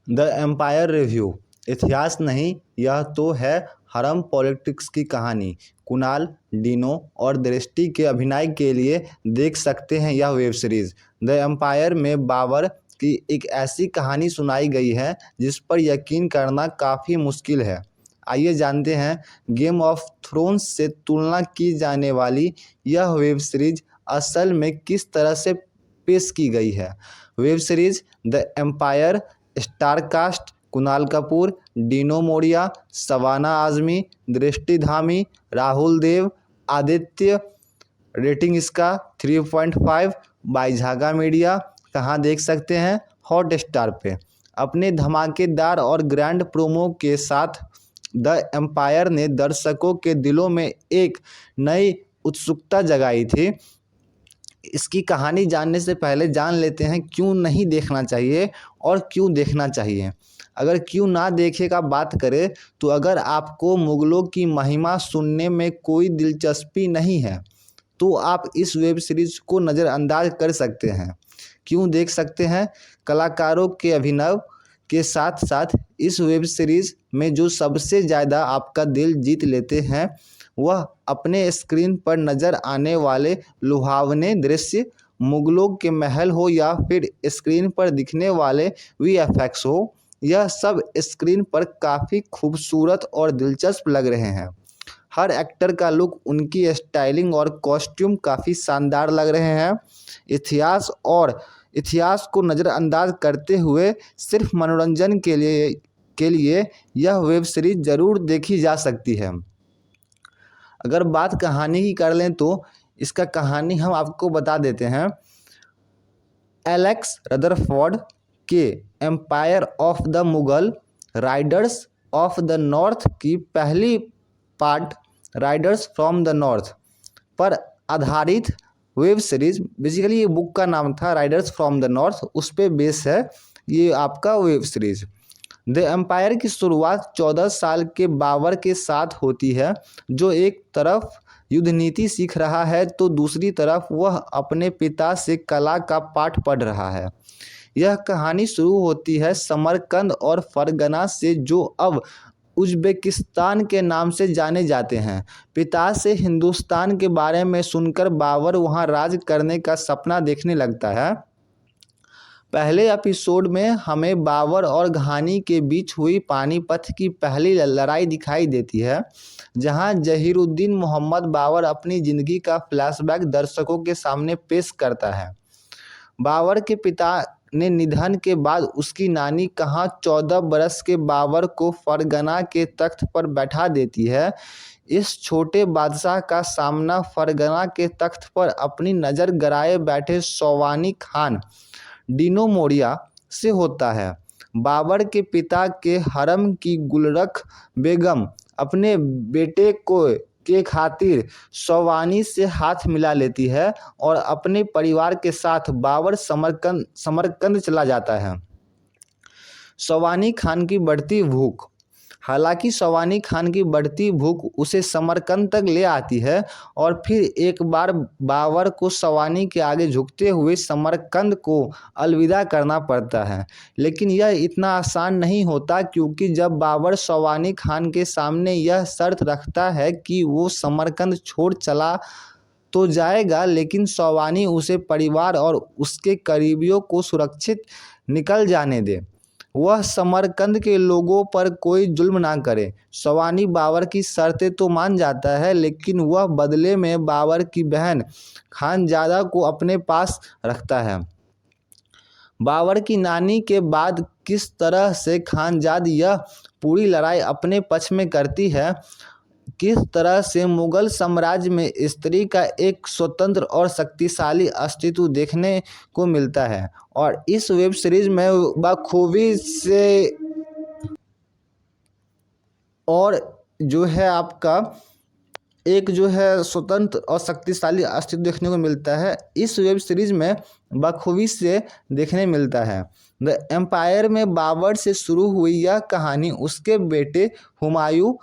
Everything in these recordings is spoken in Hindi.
The empire review. इतिहास नहीं, यह तो है हरम पॉलिटिक्स की कहानी। कुणाल, डिनो और दृष्टि के अभिनय के लिए देख सकते हैं यह वेब सीरीज। द एम्पायर में बाबर की एक ऐसी कहानी सुनाई गई है जिस पर यकीन करना काफ़ी मुश्किल है। आइए जानते हैं गेम ऑफ थ्रोन्स से तुलना की जाने वाली यह वेब सीरीज असल में किस तरह से पेश की गई है। Web series the Empire. Star cast: Kunal Kapoor, Dino Morea, Shabana Azmi, Drishti Dhami, Rahul Dev, Aditya. Rating इसका 3.5 बाय झागा मीडिया। कहाँ देख सकते हैं? हॉटस्टार पे। अपने धमाकेदार और ग्रैंड प्रोमो के साथ द एम्पायर ने दर्शकों के दिलों में एक नई उत्सुकता जगाई थी। इसकी कहानी जानने से पहले जान लेते हैं क्यों नहीं देखना चाहिए और क्यों देखना चाहिए। अगर क्यों ना देखे का बात करें तो अगर आपको मुगलों की महिमा सुनने में कोई दिलचस्पी नहीं है तो आप इस वेब सीरीज को नज़रअंदाज कर सकते हैं। क्यों देख सकते हैं? कलाकारों के अभिनय के साथ साथ इस वेब सीरीज में जो सबसे ज़्यादा आपका दिल जीत लेते हैं वह अपने स्क्रीन पर नज़र आने वाले लुभावने दृश्य, मुगलों के महल हो या फिर स्क्रीन पर दिखने वाले वीएफएक्स हो, यह सब स्क्रीन पर काफ़ी खूबसूरत और दिलचस्प लग रहे हैं। हर एक्टर का लुक, उनकी स्टाइलिंग और कॉस्ट्यूम काफ़ी शानदार लग रहे हैं। इतिहास को नज़रअंदाज करते हुए सिर्फ मनोरंजन के लिए यह वेब सीरीज ज़रूर देखी जा सकती है। अगर बात कहानी की कर लें तो इसका कहानी हम आपको बता देते हैं। एलेक्स रदरफोर्ड के Empire of the Mughal raiders of the north की पहली part raiders from the north पर आधारित वेब सीरीज, बेसिकली ये बुक का नाम था राइडर्स फ्रॉम द नॉर्थ, उस पर बेस है ये आपका वेब सीरीज। द एम्पायर की शुरुआत 14 साल के बाबर के साथ होती है जो एक तरफ युद्ध नीति सीख रहा है तो दूसरी तरफ वह अपने पिता से कला का पाठ पढ़ रहा है। यह कहानी शुरू होती है समरकंद और फरगना से जो अब उज़्बेकिस्तान के नाम से जाने जाते हैं। पिता से हिंदुस्तान के बारे में सुनकर बाबर वहां राज करने का सपना देखने लगता है। पहले एपिसोड में हमें बाबर और घानी के बीच हुई पानीपत की पहली लड़ाई दिखाई देती है जहां जहीरुद्दीन मोहम्मद बाबर अपनी ज़िंदगी का फ्लैशबैक दर्शकों के सामने पेश करता है। बाबर के पिता ने निधन के बाद उसकी नानी कहाँ 14 बरस के बाबर को फरगना के तख्त पर बैठा देती है। इस छोटे बादशाह का सामना फरगना के तख्त पर अपनी नज़र गड़ाए बैठे सवानी खान डिनो मोरिया से होता है। बाबर के पिता के हरम की गुलरख बेगम अपने बेटे के खातिर सवानी से हाथ मिला लेती है और अपने परिवार के साथ बाबर समरकंद चला जाता है। सवानी खान की बढ़ती भूख। हालांकि सवानी खान की बढ़ती भूख उसे समरकंद तक ले आती है और फिर एक बार बाबर को सवानी के आगे झुकते हुए समरकंद को अलविदा करना पड़ता है। लेकिन यह इतना आसान नहीं होता क्योंकि जब बाबर सवानी खान के सामने यह शर्त रखता है कि वो समरकंद छोड़ चला तो जाएगा लेकिन सवानी उसे परिवार और उसके करीबियों को सुरक्षित निकल जाने दे, वह समरकंद के लोगों पर कोई जुल्म ना करे। सवानी बाबर की शर्तें तो मान जाता है लेकिन वह बदले में बाबर की बहन खानजादा को अपने पास रखता है। बाबर की नानी के बाद किस तरह से खानजाद यह पूरी लड़ाई अपने पक्ष में करती है, किस तरह से मुगल साम्राज्य में स्त्री का एक स्वतंत्र और शक्तिशाली अस्तित्व देखने को मिलता है। और इस वेब सीरीज में बखूबी से और जो है आपका एक जो है स्वतंत्र और शक्तिशाली अस्तित्व देखने को मिलता है, इस वेब सीरीज में बखूबी से देखने मिलता है। द एम्पायर में बाबर से शुरू हुई यह कहानी उसके बेटे हुमायूं,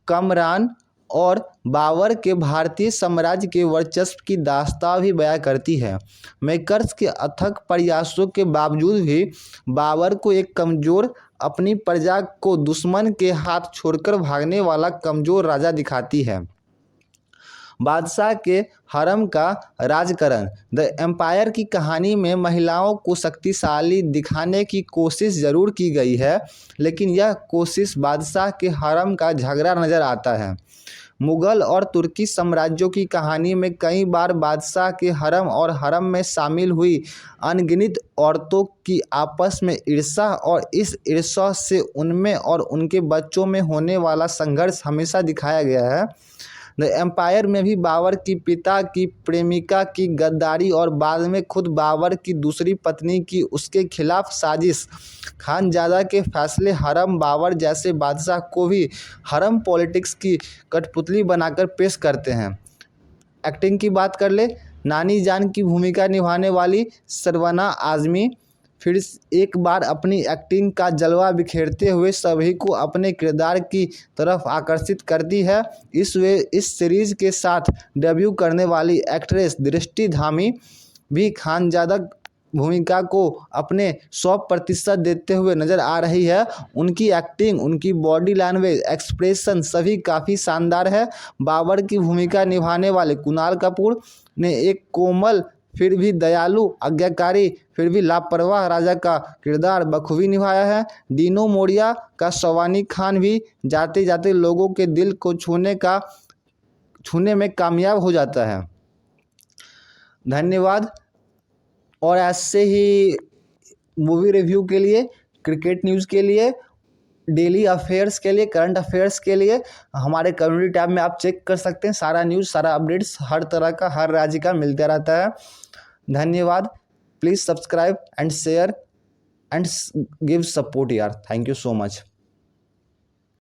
कमरान और बाबर के भारतीय साम्राज्य के वर्चस्व की दास्तां भी बयां करती है। मेकर्स के अथक प्रयासों के बावजूद भी बाबर को एक कमज़ोर अपनी प्रजा को दुश्मन के हाथ छोड़कर भागने वाला कमजोर राजा दिखाती है। बादशाह के हरम का राजकरण। द एम्पायर की कहानी में महिलाओं को शक्तिशाली दिखाने की कोशिश जरूर की गई है, लेकिन यह कोशिश बादशाह के हरम का झगड़ा नजर आता है। मुगल और तुर्की साम्राज्यों की कहानी में कई बार बादशाह के हरम और हरम में शामिल हुई अनगिनत औरतों की आपस में ईर्ष्या और इस ईर्ष्या से उनमें और उनके बच्चों में होने वाला संघर्ष हमेशा दिखाया गया है। द एम्पायर में भी बाबर की पिता की प्रेमिका की गद्दारी और बाद में खुद बाबर की दूसरी पत्नी की उसके खिलाफ साजिश, खानजादा के फैसले हरम बाबर जैसे बादशाह को भी हरम पॉलिटिक्स की कठपुतली बनाकर पेश करते हैं। एक्टिंग की बात कर ले, नानी जान की भूमिका निभाने वाली शबाना आजमी फिर एक बार अपनी एक्टिंग का जलवा बिखेरते हुए सभी को अपने किरदार की तरफ आकर्षित करती है। इस सीरीज के साथ डेब्यू करने वाली एक्ट्रेस दृष्टि धामी भी खानजादा भूमिका को अपने 100% देते हुए नजर आ रही है। उनकी एक्टिंग, उनकी बॉडी लैंग्वेज, एक्सप्रेशन सभी काफ़ी शानदार है। बाबर की भूमिका निभाने वाले कुणाल कपूर ने एक कोमल फिर भी दयालु, आज्ञाकारी फिर भी लापरवाह राजा का किरदार बखूबी निभाया है। डीनो मोरिया का शबाना खान भी जाते जाते लोगों के दिल को छूने में कामयाब हो जाता है। धन्यवाद। और ऐसे ही मूवी रिव्यू के लिए, क्रिकेट न्यूज़ के लिए, डेली अफेयर्स के लिए, करंट अफेयर्स के लिए हमारे कम्युनिटी टैब में आप चेक कर सकते हैं। सारा न्यूज़, सारा अपडेट्स हर तरह का, हर राज्य का मिलता रहता है। धन्यवाद। Please subscribe and share and give support यार। Thank you so much.